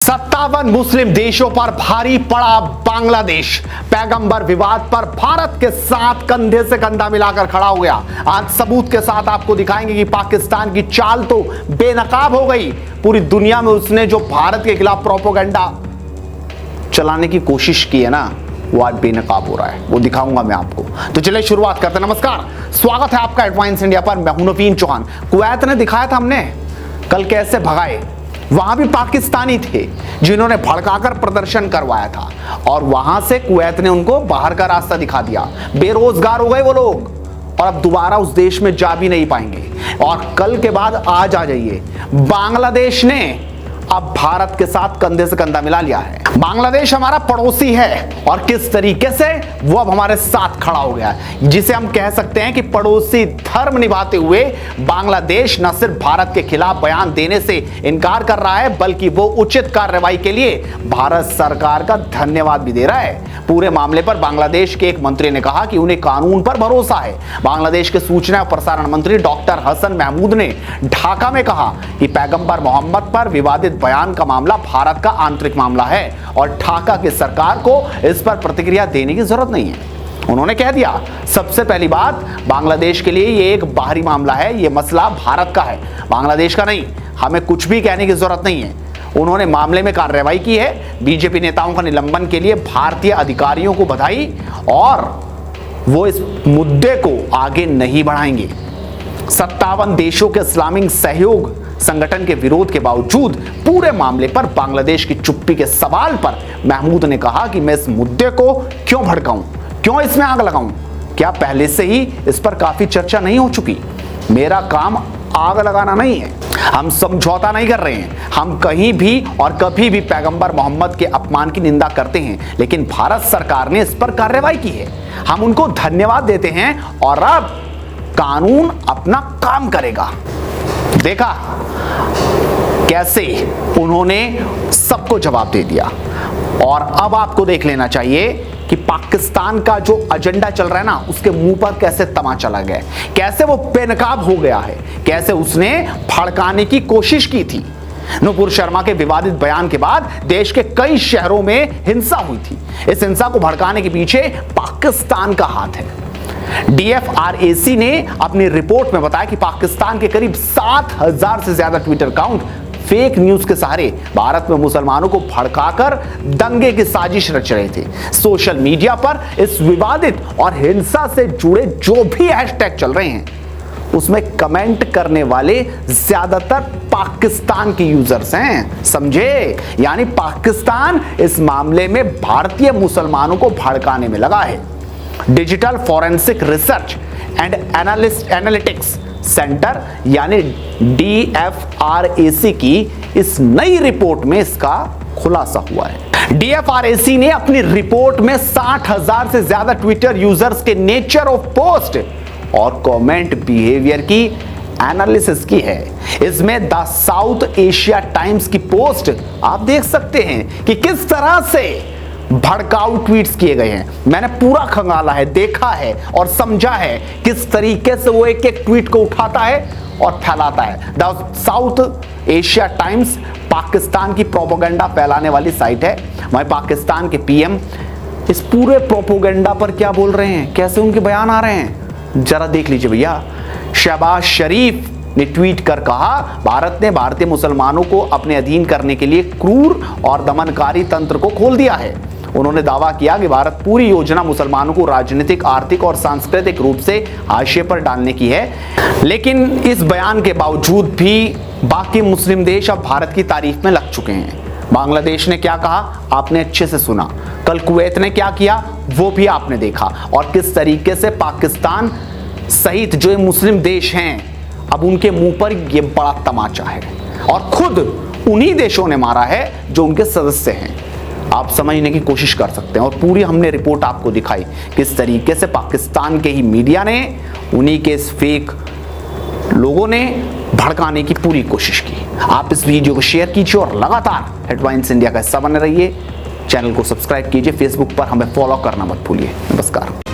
57 मुस्लिम देशों पर भारी पड़ा बांग्लादेश। पैगंबर विवाद पर भारत के साथ कंधे से कंधा मिलाकर खड़ा हो गया। आज सबूत के साथ आपको दिखाएंगे कि पाकिस्तान की चाल तो बेनकाब हो गई। पूरी दुनिया में उसने जो भारत के खिलाफ प्रोपेगेंडा चलाने की कोशिश की है ना, वो आज बेनकाब हो रहा है। वो दिखाऊंगा मैं आपको। तो चलिए शुरुआत करते हैं। नमस्कार, स्वागत है आपका एडवांस इंडिया पर। मैं हूं नवीन चौहान। कुवैत ने दिखाया था हमने कल कैसे भगाए। वहां भी पाकिस्तानी थे जिन्होंने भड़काकर प्रदर्शन करवाया था और वहां से कुवैत ने उनको बाहर का रास्ता दिखा दिया। बेरोजगार हो गए वो लोग और अब दोबारा उस देश में जा भी नहीं पाएंगे। और कल के बाद आज आ जाइए, बांग्लादेश ने अब भारत के साथ कंधे से कंधा मिला लिया है। बांग्लादेश हमारा पड़ोसी है और किस तरीके से वो अब हमारे साथ खड़ा हो गया है, जिसे हम कह सकते हैं कि पड़ोसी धर्म निभाते हुए बांग्लादेश न सिर्फ भारत के खिलाफ बयान देने से इनकार कर रहा है, बल्कि वो उचित कार्रवाई के लिए भारत सरकार का धन्यवाद भी दे रहा है। पूरे मामले पर बांग्लादेश के एक मंत्री ने कहा कि उन्हें कानून पर भरोसा है। बांग्लादेश के सूचना और प्रसारण मंत्री डॉक्टर हसन महमूद ने ढाका में कहा कि पैगंबर मोहम्मद पर विवादित बयान का मामला भारत का आंतरिक मामला है और ढाका की सरकार को इस पर प्रतिक्रिया देने की जरूरत नहीं है। उन्होंने कह दिया, सबसे पहली बात, बांग्लादेश के लिए ये एक बाहरी मामला है, ये मसला भारत का है, बांग्लादेश का नहीं। हमें कुछ भी कहने की जरूरत नहीं है। उन्होंने मामले में कार्रवाई की है। बीजेपी नेताओं का निलंबन के लिए भारतीय अधिकारियों को बधाई और वो इस मुद्दे को आगे नहीं बढ़ाएंगे। 57 देशों के इस्लामिक सहयोग संगठन के विरोध के बावजूद पूरे मामले पर बांग्लादेश की चुप्पी के सवाल पर महमूद ने कहा कि मैं इस मुद्दे को क्यों भड़काऊं, क्यों इसमें आग लगाऊं? क्या पहले से ही इस पर काफी चर्चा नहीं हो चुकी? मेरा काम आग लगाना नहीं है। हम समझौता नहीं कर रहे हैं। हम कहीं भी और कभी भी पैगंबर मोहम्मद के अपमान की निंदा करते हैं, लेकिन भारत सरकार ने इस पर कार्रवाई की है। हम उनको धन्यवाद देते हैं और अब कानून अपना काम करेगा। देखा कैसे उन्होंने सबको जवाब दे दिया। और अब आपको देख लेना चाहिए कि पाकिस्तान का जो एजेंडा चल रहा है ना, उसके मुंह पर कैसे तमाचा लग गया, कैसे वो बेनकाब हो गया है, कैसे उसने भड़काने की कोशिश की थी। नुपुर शर्मा के विवादित बयान के बाद देश के कई शहरों में हिंसा हुई थी। इस हिंसा को भड़काने के पीछे पाकिस्तान का हाथ है। DFRAC ने अपनी रिपोर्ट में बताया कि पाकिस्तान के करीब 7000 से ज्यादा ट्विटर अकाउंट फेक न्यूज के सहारे भारत में मुसलमानों को भड़काकर दंगे की साजिश रच रहे थे। सोशल मीडिया पर इस विवादित और हिंसा से जुड़े जो भी हैशटैग चल रहे हैं, उसमें कमेंट करने वाले ज्यादातर पाकिस्तान के यूजर्स हैं, समझे? यानी पाकिस्तान इस मामले में भारतीय मुसलमानों को भड़काने में लगा है। Digital forensic research and analytics centre यानी DFRAC की इस नई रिपोर्ट में इसका खुलासा हुआ है। DFRAC ने अपनी रिपोर्ट में 60,000 से ज्यादा ट्विटर यूजर्स के नेचर ऑफ पोस्ट और कमेंट बिहेवियर की एनालिसिस की है। इसमें द साउथ एशिया टाइम्स की पोस्ट आप देख सकते हैं कि किस तरह से भड़काऊ ट्वीट्स किए गए हैं। मैंने पूरा खंगाला है, देखा है और समझा है किस तरीके से वो एक एक ट्वीट को उठाता है और फैलाता है। The south Asia times Pakistan की प्रोपेगेंडा फैलाने वाली साइट है। वहीं पाकिस्तान के PM इस पूरे प्रोपेगेंडा पर क्या बोल रहे हैं, कैसे उनके बयान आ रहे हैं, जरा देख लीजिए भैया। शहबाज शरीफ ने ट्वीट कर कहा, भारत ने भारतीय मुसलमानों को अपने अधीन करने के लिए क्रूर और दमनकारी तंत्र को खोल दिया है। उन्होंने दावा किया कि भारत पूरी योजना मुसलमानों को राजनीतिक, आर्थिक और सांस्कृतिक रूप से हाशिए पर डालने की है। लेकिन इस बयान के बावजूद भी बाकी मुस्लिम देश अब भारत की तारीफ में लग चुके हैं। बांग्लादेश ने क्या कहा आपने अच्छे से सुना, कल कुवैत ने क्या किया वो भी आपने देखा, और किस तरीके से पाकिस्तान सहित जो मुस्लिम देश हैं अब उनके मुंह पर ये बड़ा तमाचा है और खुद उन्हीं देशों ने मारा है जो उनके सदस्य हैं। आप समझने की कोशिश कर सकते हैं। और पूरी हमने रिपोर्ट आपको दिखाई किस तरीके से पाकिस्तान के ही मीडिया ने उन्हीं के इस फेक लोगों ने भड़काने की पूरी कोशिश की। आप इस वीडियो को शेयर कीजिए और लगातार हेडलाइंस इंडिया का हिस्सा बने रहिए। चैनल को सब्सक्राइब कीजिए, फेसबुक पर हमें फॉलो करना मत भूलिए। नमस्कार।